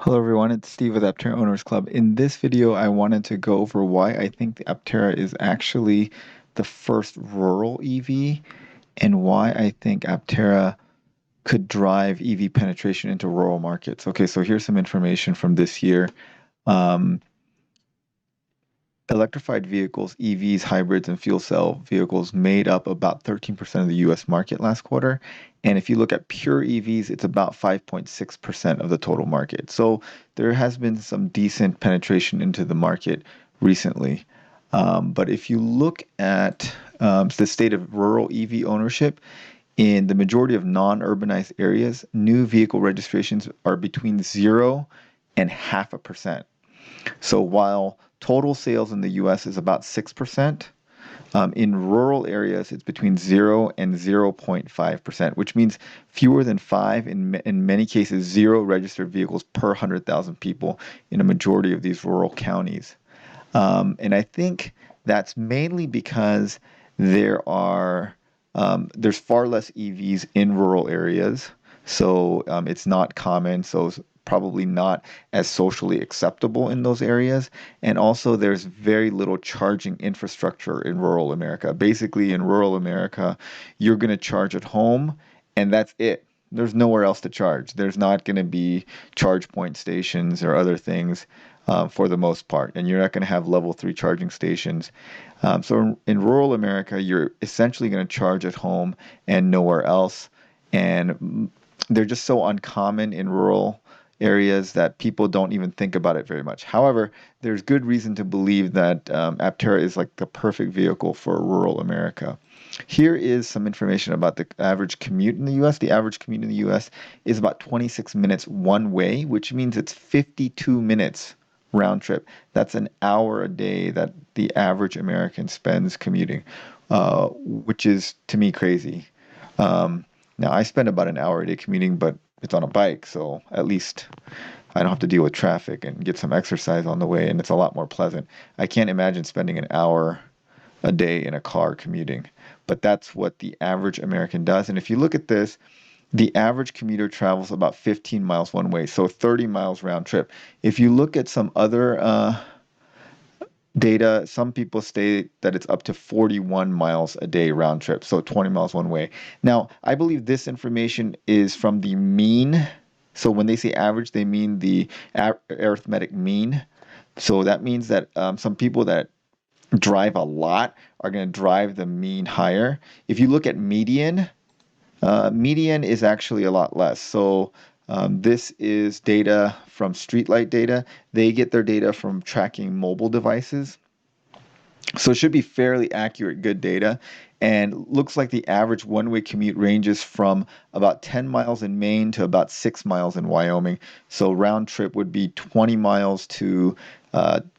Hello everyone, it's Steve with Aptera Owners Club. In this video, I wanted to go over why I think the Aptera is actually the first rural EV and why I think Aptera could drive EV penetration into rural markets. Okay, so here's some information from this year. Um, Electrified vehicles, EVs, hybrids, and fuel cell vehicles made up about 13% of the US market last quarter. And if you look at pure EVs, it's about 5.6% of the total market. So there has been some decent penetration into the market recently. But if you look at the state of rural EV ownership, in the majority of non-urbanized areas, new vehicle registrations are between 0.5%. So while total sales in the US is about 6%, in rural areas it's between 0 and 0.5%, which means fewer than five, in many cases, zero registered vehicles per 100,000 people in a majority of these rural counties. And I think that's mainly because there's far less EVs in rural areas, so it's not common. So probably not as socially acceptable in those areas. And also, there's very little charging infrastructure in rural America. Basically, in rural America, you're going to charge at home, and that's it. There's nowhere else to charge. There's not going to be charge point stations or other things for the most part. And you're not going to have level three charging stations. So in rural America, you're essentially going to charge at home and nowhere else. And they're just so uncommon in rural areas that people don't even think about it very much. However, there's good reason to believe that Aptera is like the perfect vehicle for rural America. Here is some information about the average commute in the US. The average commute in the US is about 26 minutes one way, which means it's 52 minutes round trip. That's an hour a day that the average American spends commuting, which is to me crazy. Now, I spend about an hour a day commuting, but it's on a bike, so at least I don't have to deal with traffic and get some exercise on the way, and it's a lot more pleasant. I can't imagine spending an hour a day in a car commuting, but that's what the average American does. And if you look at this, the average commuter travels about 15 miles one way, so 30 miles round trip. If you look at some other data, some people state that it's up to 41 miles a day round trip, so 20 miles one way. Now, I believe this information is from the mean. So when they say average, they mean the arithmetic mean. So that means that some people that drive a lot are going to drive the mean higher. If you look at median, median is actually a lot less. So this is data from Streetlight data. They get their data from tracking mobile devices. So it should be fairly accurate, good data. And looks like the average one-way commute ranges from about 10 miles in Maine to about 6 miles in Wyoming. So round trip would be 20 miles to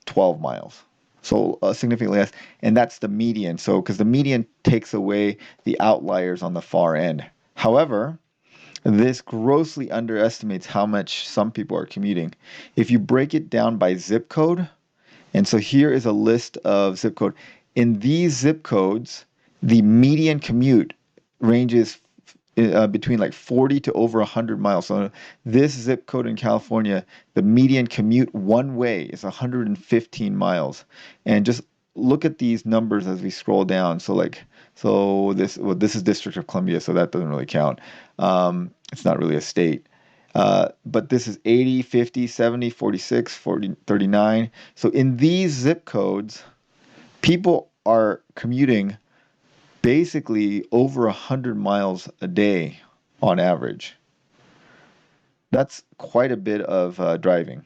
12 miles. So significantly less. And that's the median. So because the median takes away the outliers on the far end. However, this grossly underestimates how much some people are commuting. If you break it down by zip code, and so here is a list of zip code. In these zip codes, the median commute ranges between like 40 to over 100 miles. So this zip code in California, the median commute one way is 115 miles. And just look at these numbers as we scroll down. This is District of Columbia, so that doesn't really count. It's not really a state. But this is 80, 50, 70, 46, 40, 39. So in these zip codes, people are commuting basically over 100 miles a day on average. That's quite a bit of driving.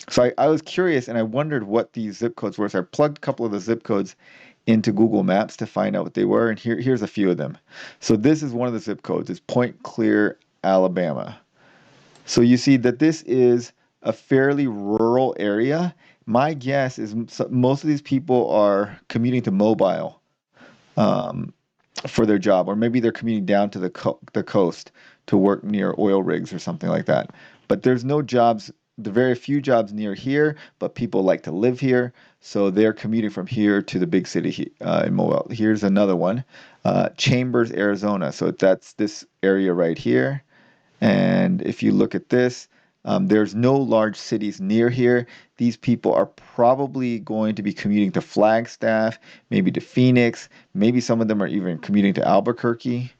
So I was curious and I wondered what these zip codes were. So I plugged a couple of the zip codes into Google Maps to find out what they were. And here's a few of them. So this is one of the zip codes. It's Point Clear, Alabama. So you see that this is a fairly rural area. My guess is most of these people are commuting to Mobile um, for their job, or maybe they're commuting down to the coast to work near oil rigs or something like that. But there's no jobs, the very few jobs near here, but people like to live here, so they're commuting from here to the big city in Mobile. Here's another one, Chambers, Arizona. So that's this area right here. And if you look at this, There's no large cities near here. These people are probably going to be commuting to Flagstaff, maybe to Phoenix, maybe some of them are even commuting to Albuquerque.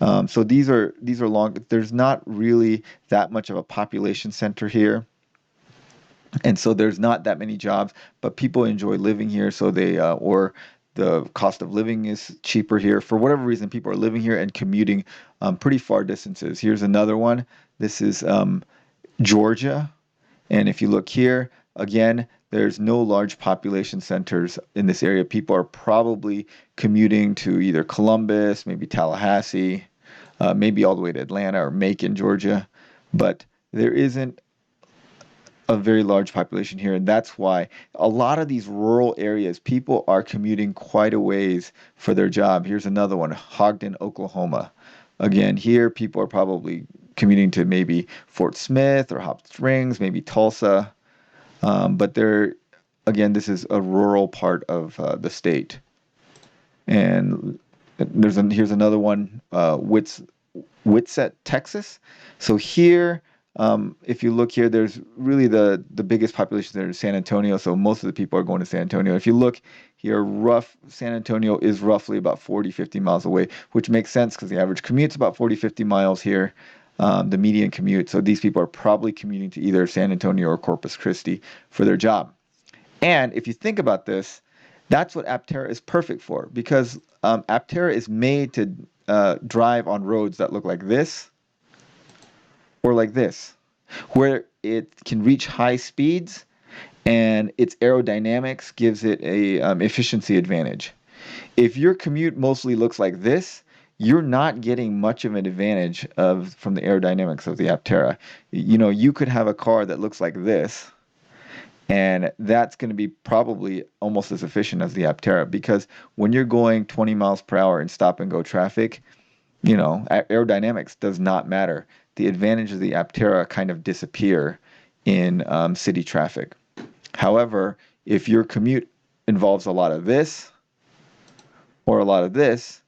So these are long. There's not really that much of a population center here, and so there's not that many jobs. But people enjoy living here, so they or the cost of living is cheaper here. For whatever reason, people are living here and commuting pretty far distances. Here's another one. This is Georgia. And if you look here, again, there's no large population centers in this area. People are probably commuting to either Columbus, maybe Tallahassee, maybe all the way to Atlanta or Macon, Georgia. But there isn't a very large population here. And that's why a lot of these rural areas, people are commuting quite a ways for their job. Here's another one, Ogden, Oklahoma. Again, here people are probably commuting to maybe Fort Smith or Hot Springs, maybe Tulsa. But again, this is a rural part of the state. And here's another one, Whitsett, Texas. So here, if you look here, there's really the biggest population there is San Antonio. So most of the people are going to San Antonio. If you look here, San Antonio is roughly about 40, 50 miles away, which makes sense because the average commute's about 40, 50 miles here, the median commute. So these people are probably commuting to either San Antonio or Corpus Christi for their job. And if you think about this, that's what Aptera is perfect for, because Aptera is made to drive on roads that look like this or like this, where it can reach high speeds and its aerodynamics gives it a efficiency advantage. If your commute mostly looks like this, you're not getting much of an advantage from the aerodynamics of the Aptera. You could have a car that looks like this, and that's going to be probably almost as efficient as the Aptera, because when you're going 20 miles per hour in stop and go traffic, aerodynamics does not matter. The advantage of the Aptera kind of disappear in city traffic. However, if your commute involves a lot of this or a lot of this,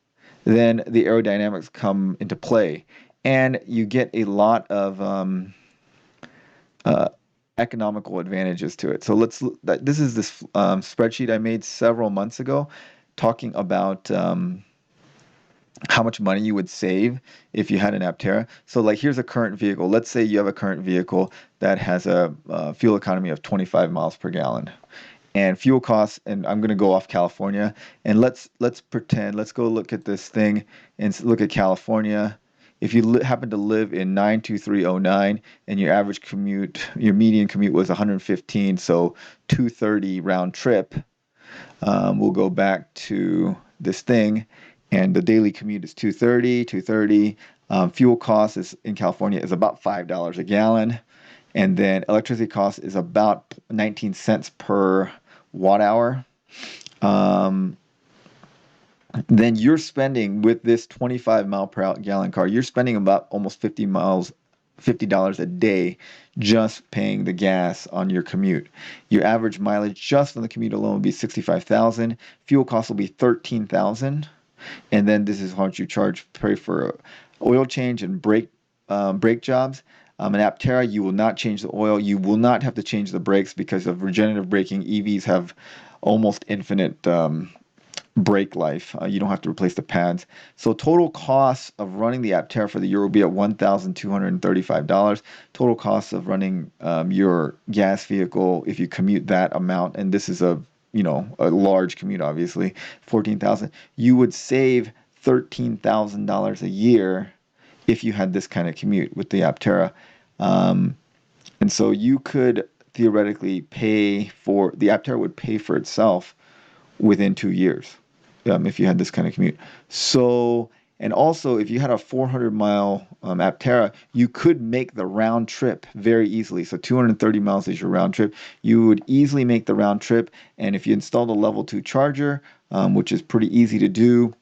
then the aerodynamics come into play, and you get a lot of economical advantages to it. So this is this spreadsheet I made several months ago, talking about how much money you would save if you had an Aptera. So like here's a current vehicle. Let's say you have a current vehicle that has a fuel economy of 25 miles per gallon. And fuel costs, and I'm going to go off California, and let's go look at this thing and look at California. If you happen to live in 92309 and your average commute, your median commute was 115, so 230 round trip, we'll go back to this thing, and the daily commute is 230. Fuel costs in California is about $5 a gallon. And then electricity cost is about 19 cents per watt hour. Then you're spending, with this 25 mile per gallon car, you're spending about almost $50 a day just paying the gas on your commute. Your average mileage just on the commute alone will be 65,000. Fuel costs will be 13,000. And then this is how much you pay for oil change and brake jobs. An Aptera, you will not change the oil. You will not have to change the brakes because of regenerative braking. EVs have almost infinite brake life. You don't have to replace the pads. So total cost of running the Aptera for the year will be at $1,235. Total cost of running your gas vehicle, if you commute that amount, and this is a large commute, obviously, 14,000. You would save $13,000 a year if you had this kind of commute with the Aptera. And so you could theoretically the Aptera would pay for itself within 2 years if you had this kind of commute. So, and also if you had a 400-mile Aptera, you could make the round trip very easily. So 230 miles is your round trip. You would easily make the round trip, and if you installed a level 2 charger, which is pretty easy to do,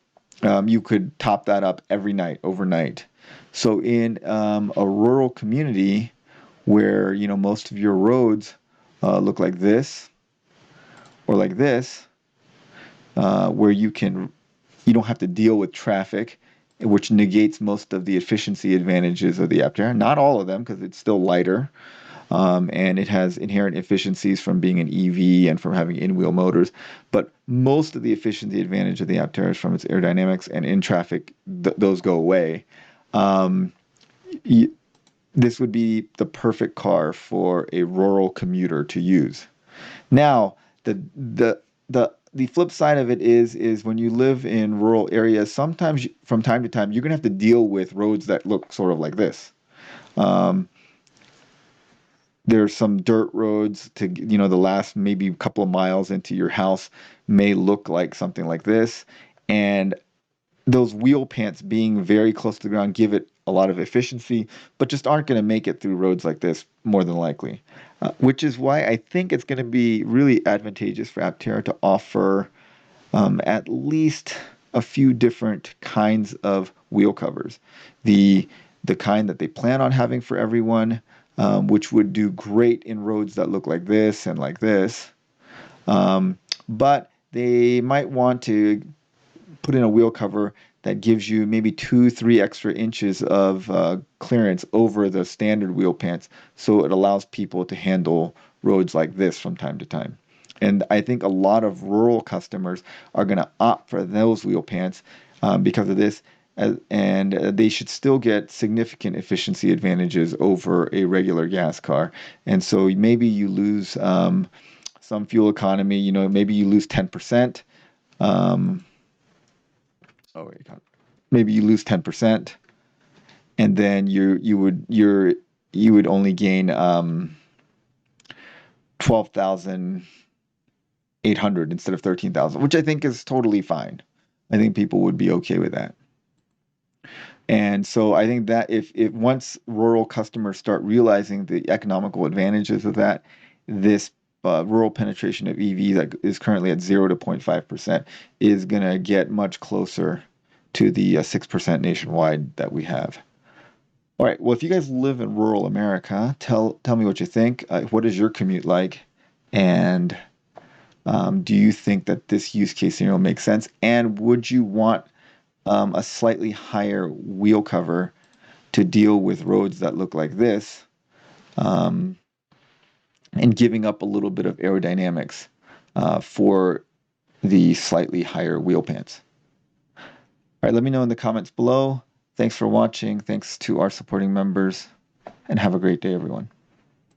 you could top that up every night, overnight. So in a rural community where most of your roads look like this or like this, where you don't have to deal with traffic, which negates most of the efficiency advantages of the Aptera. Not all of them, because it's still lighter, and it has inherent efficiencies from being an EV and from having in-wheel motors. But most of the efficiency advantage of the Aptera is from its aerodynamics, and in traffic, those go away. Um, y this would be the perfect car for a rural commuter to use. Now, the flip side of it is when you live in rural areas, sometimes from time to time you're gonna have to deal with roads that look sort of like this. Um, there's some dirt roads to, the last maybe couple of miles into your house may look like something like this, and those wheel pants being very close to the ground give it a lot of efficiency, but just aren't going to make it through roads like this more than likely. Which is why I think it's going to be really advantageous for Aptera to offer at least a few different kinds of wheel covers. The the kind that they plan on having for everyone, which would do great in roads that look like this and like this. But they might want to put in a wheel cover that gives you maybe 2, 3 extra inches of clearance over the standard wheel pants, so it allows people to handle roads like this from time to time. And I think a lot of rural customers are going to opt for those wheel pants because of this, and they should still get significant efficiency advantages over a regular gas car. And so maybe you lose some fuel economy. Maybe you lose 10%. Um, oh wait, maybe you lose 10%, and then you would only gain 12,800 instead of 13,000, which I think is totally fine. I think people would be okay with that. And so I think that if once rural customers start realizing the economical advantages of that, this rural penetration of EV that is currently at 0 to 0.5% is going to get much closer to the 6% nationwide that we have. All right. Well, if you guys live in rural America, tell me what you think. What is your commute like? And do you think that this use case scenario makes sense? And would you want a slightly higher wheel cover to deal with roads that look like this, um, and giving up a little bit of aerodynamics for the slightly higher wheel pants? All right, let me know in the comments below. Thanks for watching. Thanks to our supporting members, and have a great day, everyone.